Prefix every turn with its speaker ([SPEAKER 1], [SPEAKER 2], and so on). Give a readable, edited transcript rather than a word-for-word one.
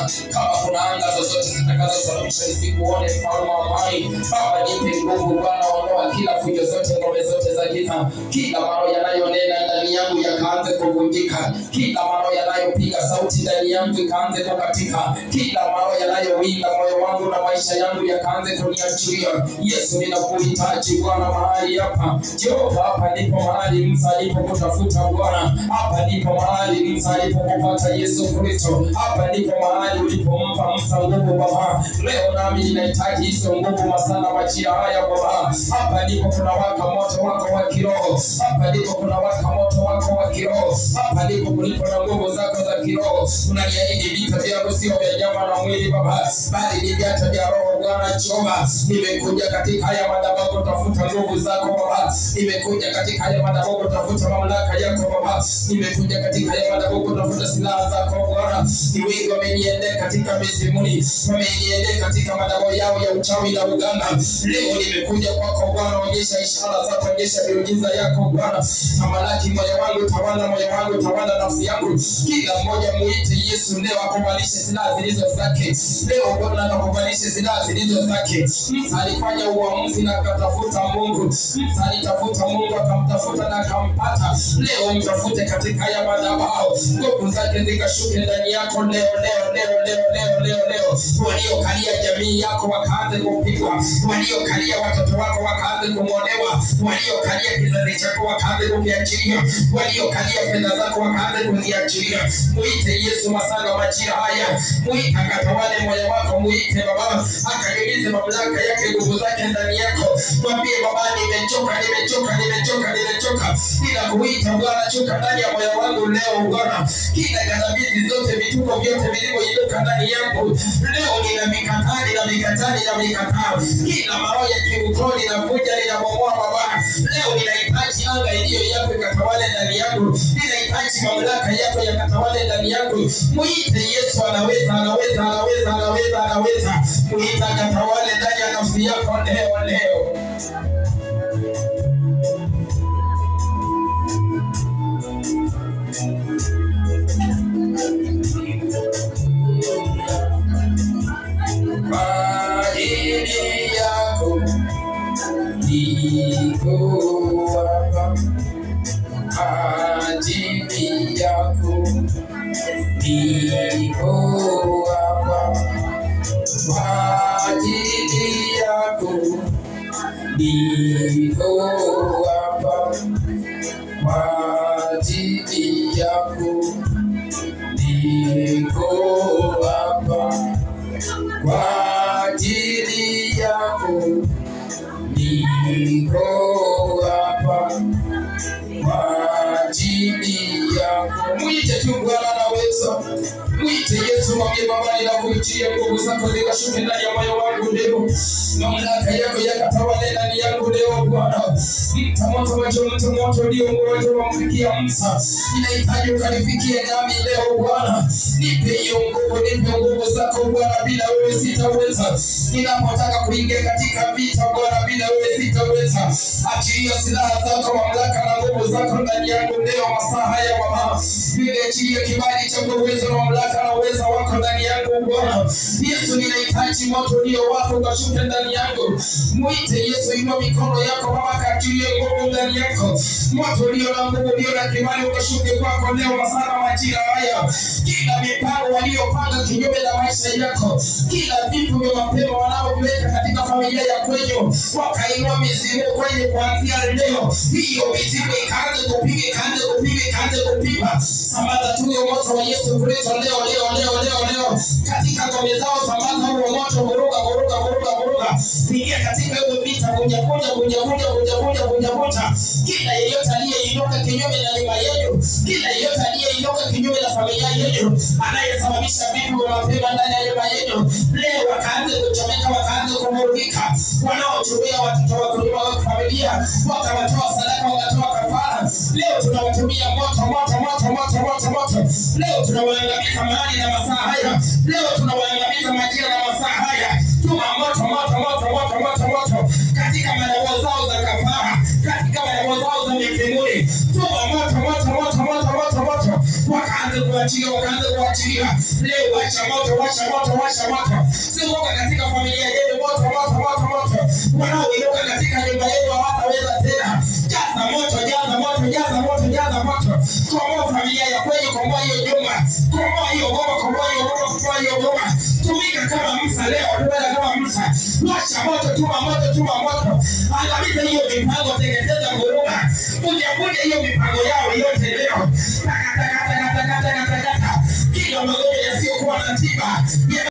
[SPEAKER 1] Bwana. Kama kuna anga zozote zitakazosababisha nisikuone mfalme wa amani, Baba nipe nguvu Bwana, ondoa kila fujo zote, ngome zote za giza, kila maroho yanayonena ndani yangu yakaanze kuvunjika, kila maroho yanayopiga sauti ndani yangu ikaanze kukatika, kila maroho yanayowinda moyo wangu na maisha yangu yakaanze kuniachilia. Yesu ninakuhitaji Bwana mahali hapa. Jehova, hapa ndipo mahali Musa alipokutafuta Bwana, hapa ndipo mahali Musa alipokupata Yesu Kristo, hapa ndipo mahali ulipompa Musa nguvu Baba. Leo nami ninahitaji hizo nguvu masana majira haya Baba. Hapa ndipo kuna waka moto wako wa kiroho, hapa ndipo kuna waka moto wako wa kiroho, hapa ndipo kulipo na nguvu zako za kiroho. Unaniahidi vita vyangu sio vya nyama na mwili Baba, bali ni vita vya roho Bwana. Jehova, nimekuja katika haya madhabahu kutafuta nguvu zako Baba, nimekuja katika haya madhabahu kutafuta mamlaka yako Baba, nimekuja katika haya madhabahu kutafuta silaha zako Bwana. Ni wengi wameniendea katika mizimuni, wameniendea katika madhabahu yao ya uchawi na uganga. Leo nimekuja kwako Bwana, onyesha ishara zako, onyesha miujiza yako Bwana. Tamalaki moyo wangu, tawala moyo wangu, tawala nafsi yangu. Kila mmoja muite Yesu leo akuvalishe silaha zilizo zake. Leo Bwana akuvalishe silaha zilizo zake. Musa alifanya uamuzi na akatafuta Mungu. Musa alitafuta Mungu, akamtafuta na akampata. Leo mtafute katika haya madhabahu, nguvu zake zikashuke ndani yako leo. Waliokalia jamii yako wakaanze kupigwa, waliokalia watoto wako wakaanze kumolewa, waliokalia kizazi chako wakaanze kukiachilia, waliokalia fedha zako wakaanze kuziachilia. Muite Yesu masana majira haya, muite akatawale moyo wako, muite Baba akanyunyize mamlaka yake, nguvu zake ndani yako. Mwambie Baba, nimechoka. Ninakuita Bwana, chuka ndani ya moyo wangu leo Bwana. Kila gadhabizi zote, vituko vyote vilivyoinuka ndani yangu leo ninavikataa. Kila maroho ya kiukoni navuja, ninabomoa Baba. Leo ninahitaji anga iliyo yako ikatawale ndani yangu, ninahitaji mamlaka yako yakatawale ndani yangu. Muite Yesu, anaweza. Muite akatawale ndani ya nafsi yako leo. Ajili yako niko hapa, ajili yako niko hapa, ajili yako niko hapa, ajili yako niko hapa, kwa ajili yako niko hapa, kwa ajili yako. Muite tu Bwana, anaweza. Muite Yesu, mwambie Baba, ninakuitia nguvu zako zikashuke ndani ya moyo wangu leo. Mamlaka yako yakatawale ndani yangu leo Bwana. Mta moto ndio mgonjwa wamfikia Musa. Ninahitaji ukanifikie nami leo Bwana. Nipe hiyo nguvu, nipe nguvu zako Bwana, bila wewe sitaweza. Ninapotaka kuingia katika vita Bwana, bila wewe sitaweza. Achilia silaha zako, mamlaka na nguvu zako ndani yangu leo masaa haya Baba. Niachilie kibali cha uwezo na mamlaka na uwezo wako ndani yangu Bwana. Yesu, ninahitaji moto ulio wako ukashuke ndani yangu. Muite Yesu, inua mikono yako Baba, kaachilie nguvu ndani yako. Moto ulio na nguvu, ulio na kibali ukashuke kwako leo masaa majira haya. Kila mipango waliopanga kinyume na maisha yako, kila vitu vya mapema wanaoviweka katika familia ya kwenyu, wakainua mizimu kwenye kuanzia leo. Hiyo mizimu ikaanze kupiga. Sambaza tu moto wa Yesu Kristo leo. Katika ngome zao sambaza huo moto, vuruga. Pigia katika hiyo vita, kuja. Kila yeyote aliyeinuka kinyume na nyumba yenu, kila yeyote aliyeinuka kinyume na familia yenu, anayesababisha vitu vya mapema ndani ya nyumba yenu, leo wakaanze kuchomeka, wakaanze kumurika. Wanaotumia watoto wako wa familia, wakawatoa sadaka, wakatoa kafara, leo tunawatumia moto. Leo tunawaangamiza mahali na masaa haya, leo tunawaangamiza majira na masaa haya. Tuma moto katika madhabahu zao za kafara, katika madhabahu zao za mifimuni. Tuma moto wakaanze kuachilia, wakaanza kuachilia. Leo washa moto, washa moto, washa moto. Sio katika familia yenu, moto, moto, moto, moto. Wanaoinuka katika nyumba yenu hawataweza tena. Jaza moto, jaza moto, jaza moto, jaza moto. Komboa familia ya kwenu, komboa hiyo nyumba, komboa hiyo ngoma, komboa hiyo ngoma, komboa hiyo ngoma. Tumika kama Musa leo, tumika kama Musa. Washa moto, tuma moto, tuma moto. Angamiza hiyo mipango, teketeza nguruma. Kuja hiyo mipango yao yote leo. Taka taka taka taka taka taka. Kila magonjwa yasiyokuwa na tiba.